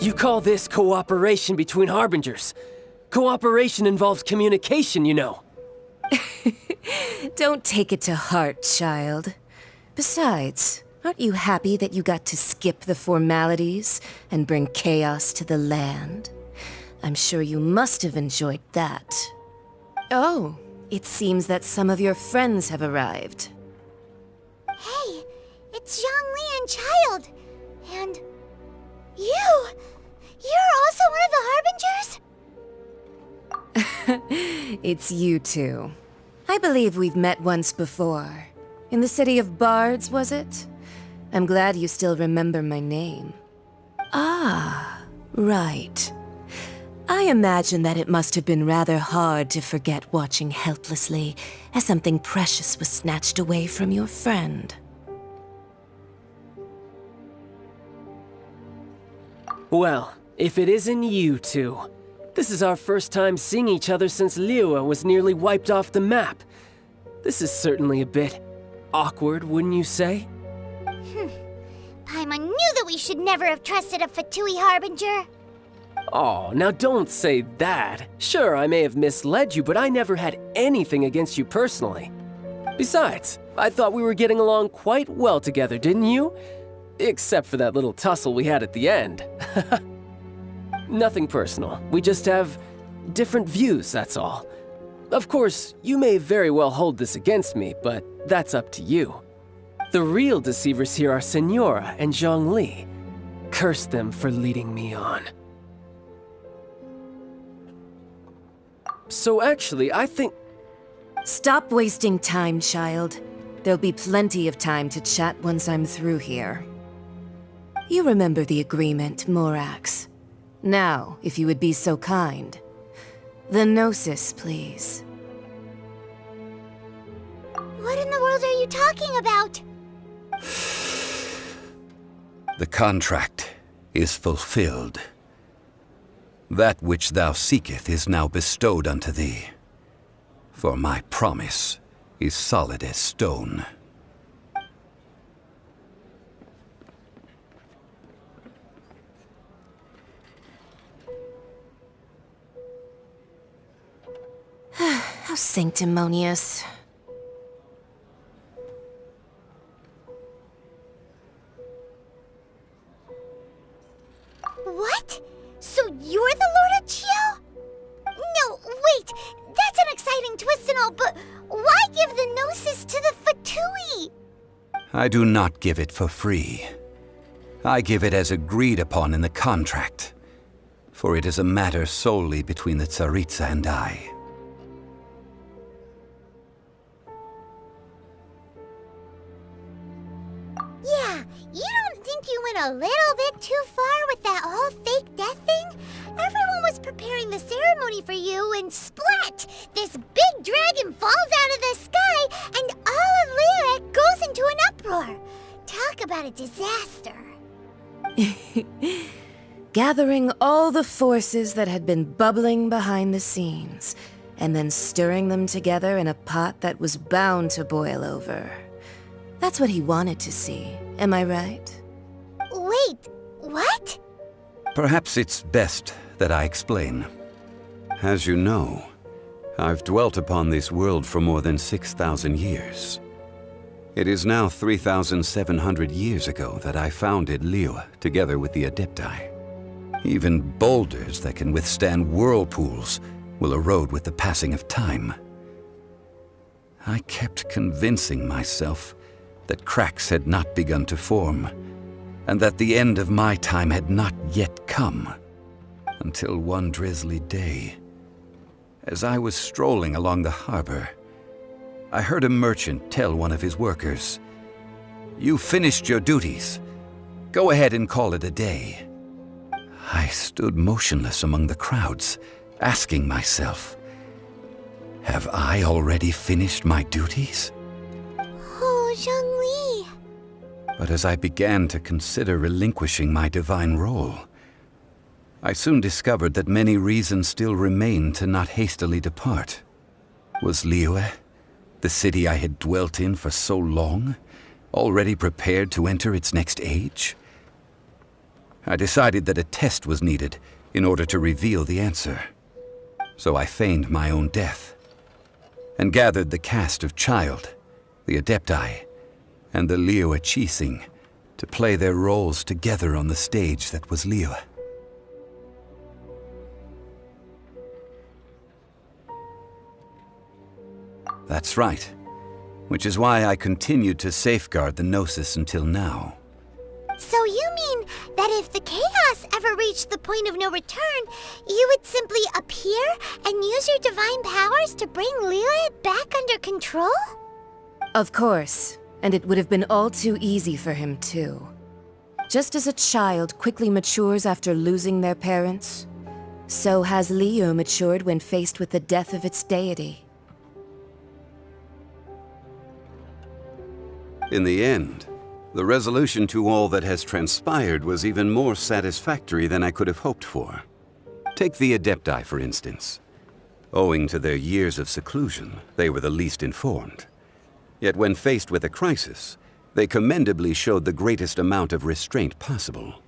You call this cooperation between Harbingers. Cooperation involves communication, you know. Don't take it to heart, child. Besides, aren't you happy that you got to skip the formalities and bring chaos to the land? I'm sure you must have enjoyed that. Oh, it seems that some of your friends have arrived. Hey, it's Zhongli and Child. And you! You're also one of the Harbingers? It's you two. I believe we've met once before. In the city of Bards, was it? I'm glad you still remember my name. Ah, right. I imagine that it must have been rather hard to forget watching helplessly as something precious was snatched away from your friend. Well, if it isn't you two. This is our first time seeing each other since Liyue was nearly wiped off the map. This is certainly a bit awkward, wouldn't you say? Paimon knew that we should never have trusted a Fatui Harbinger. Oh, now don't say that. Sure, I may have misled you, but I never had anything against you personally. Besides, I thought we were getting along quite well together, didn't you? Except for that little tussle we had at the end. Nothing personal. We just have different views, that's all. Of course, you may very well hold this against me, but that's up to you. The real deceivers here are Signora and Zhongli. Curse them for leading me on. So actually, I think... Stop wasting time, child. There'll be plenty of time to chat once I'm through here. You remember the agreement, Morax. Now, if you would be so kind. The Gnosis, please. What in the world are you talking about? The contract is fulfilled. That which thou seeketh is now bestowed unto thee. For my promise is solid as stone. How sanctimonious. What? So you're the Lord of Chiao? No, wait! That's an exciting twist and all, but why give the Gnosis to the Fatui? I do not give it for free. I give it as agreed upon in the contract, for it is a matter solely between the Tsaritsa and I. Yeah, you don't think you went a little bit too far with that whole fake death thing? Everyone was preparing the ceremony for you, and splat! This big dragon falls out of the sky, and all of Liyue goes into an uproar. Talk about a disaster. Gathering all the forces that had been bubbling behind the scenes, and then stirring them together in a pot that was bound to boil over. That's what he wanted to see, am I right? Wait, what? Perhaps it's best that I explain. As you know, I've dwelt upon this world for more than 6,000 years. It is now 3,700 years ago that I founded Liyue together with the Adepti. Even boulders that can withstand whirlpools will erode with the passing of time. I kept convincing myself that cracks had not begun to form, and that the end of my time had not yet come. Until one drizzly day, as I was strolling along the harbor, I heard a merchant tell one of his workers, "You finished your duties. Go ahead and call it a day." I stood motionless among the crowds, asking myself, have I already finished my duties? Oh, Zhongli. But as I began to consider relinquishing my divine role, I soon discovered that many reasons still remained to not hastily depart. Was Liyue, the city I had dwelt in for so long, already prepared to enter its next age? I decided that a test was needed in order to reveal the answer. So I feigned my own death and gathered the cast of Child, the Adepti, and the Liyue Qixing to play their roles together on the stage that was Liyue. That's right, which is why I continued to safeguard the Gnosis until now. So you mean that if the chaos ever reached the point of no return, you would simply appear and use your divine powers to bring Liyue back under control? Of course, and it would have been all too easy for him too. Just as a child quickly matures after losing their parents, so has Liyue matured when faced with the death of its deity. In the end, the resolution to all that has transpired was even more satisfactory than I could have hoped for. Take the Adepti, for instance. Owing to their years of seclusion, they were the least informed. Yet when faced with a crisis, they commendably showed the greatest amount of restraint possible.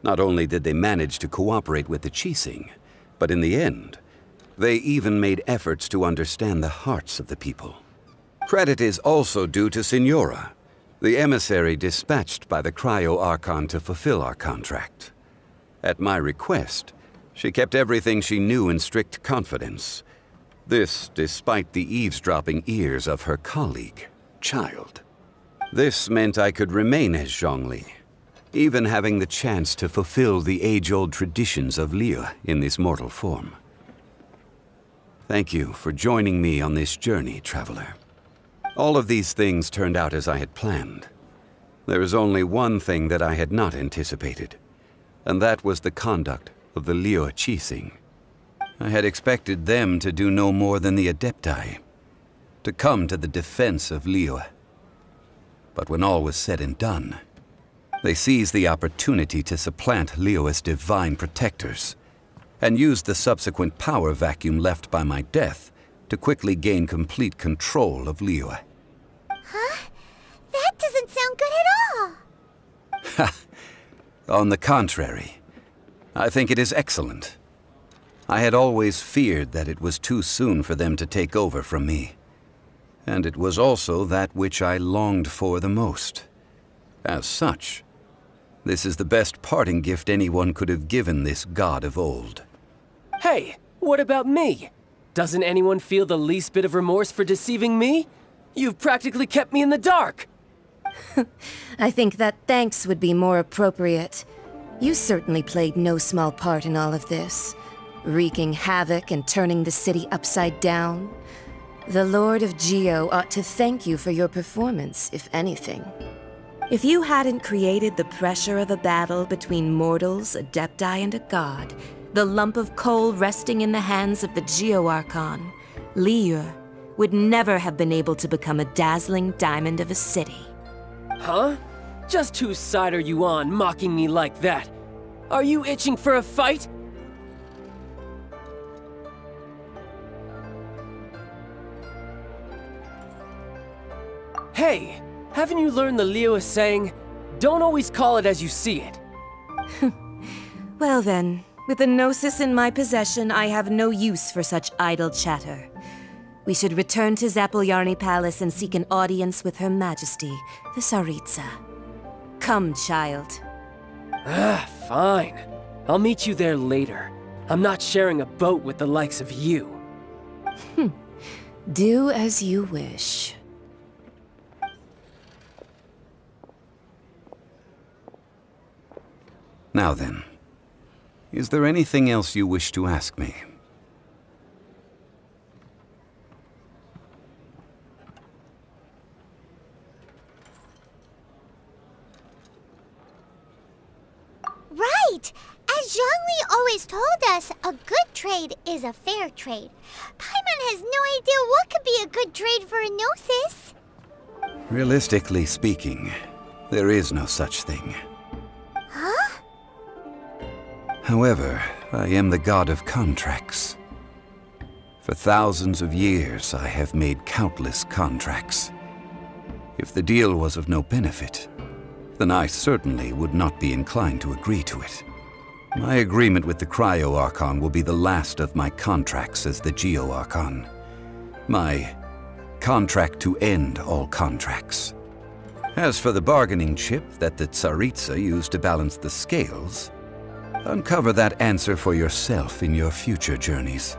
Not only did they manage to cooperate with the Qixing, but in the end, they even made efforts to understand the hearts of the people. Credit is also due to Signora, the emissary dispatched by the Archon to fulfill our contract. At my request, she kept everything she knew in strict confidence. This despite the eavesdropping ears of her colleague, Child. This meant I could remain as Zhongli, even having the chance to fulfill the age-old traditions of Liyue in this mortal form. Thank you for joining me on this journey, traveler. All of these things turned out as I had planned. There is only one thing that I had not anticipated, and that was the conduct of the Liyue Qixing. I had expected them to do no more than the Adepti, to come to the defense of Liyue. But when all was said and done, they seized the opportunity to supplant Liyue as divine protectors, and used the subsequent power vacuum left by my death to quickly gain complete control of Liyue. Huh? That doesn't sound good at all. On the contrary, I think it is excellent. I had always feared that it was too soon for them to take over from me. And it was also that which I longed for the most. As such, this is the best parting gift anyone could have given this god of old. Hey, what about me? Doesn't anyone feel the least bit of remorse for deceiving me? You've practically kept me in the dark! I think that thanks would be more appropriate. You certainly played no small part in all of this, wreaking havoc and turning the city upside down. The Lord of Geo ought to thank you for your performance, if anything. If you hadn't created the pressure of a battle between mortals, Adepti, and a god, the lump of coal resting in the hands of the Geo Archon, Liyue, would never have been able to become a dazzling diamond of a city. Huh? Just whose side are you on, mocking me like that? Are you itching for a fight? Hey, haven't you learned the Liyue saying, don't always call it as you see it? Well then, with the Gnosis in my possession, I have no use for such idle chatter. We should return to Zapoljarny Palace and seek an audience with Her Majesty, the Tsaritsa. Come, child. Fine. I'll meet you there later. I'm not sharing a boat with the likes of you. Do as you wish. Now then, is there anything else you wish to ask me? Right! As Zhongli always told us, a good trade is a fair trade. Paimon has no idea what could be a good trade for a Gnosis. Realistically speaking, there is no such thing. Huh? However, I am the god of contracts. For thousands of years, I have made countless contracts. If the deal was of no benefit, then I certainly would not be inclined to agree to it. My agreement with the Cryo-Archon will be the last of my contracts as the Geo-Archon. My contract to end all contracts. As for the bargaining chip that the Tsaritsa used to balance the scales, uncover that answer for yourself in your future journeys.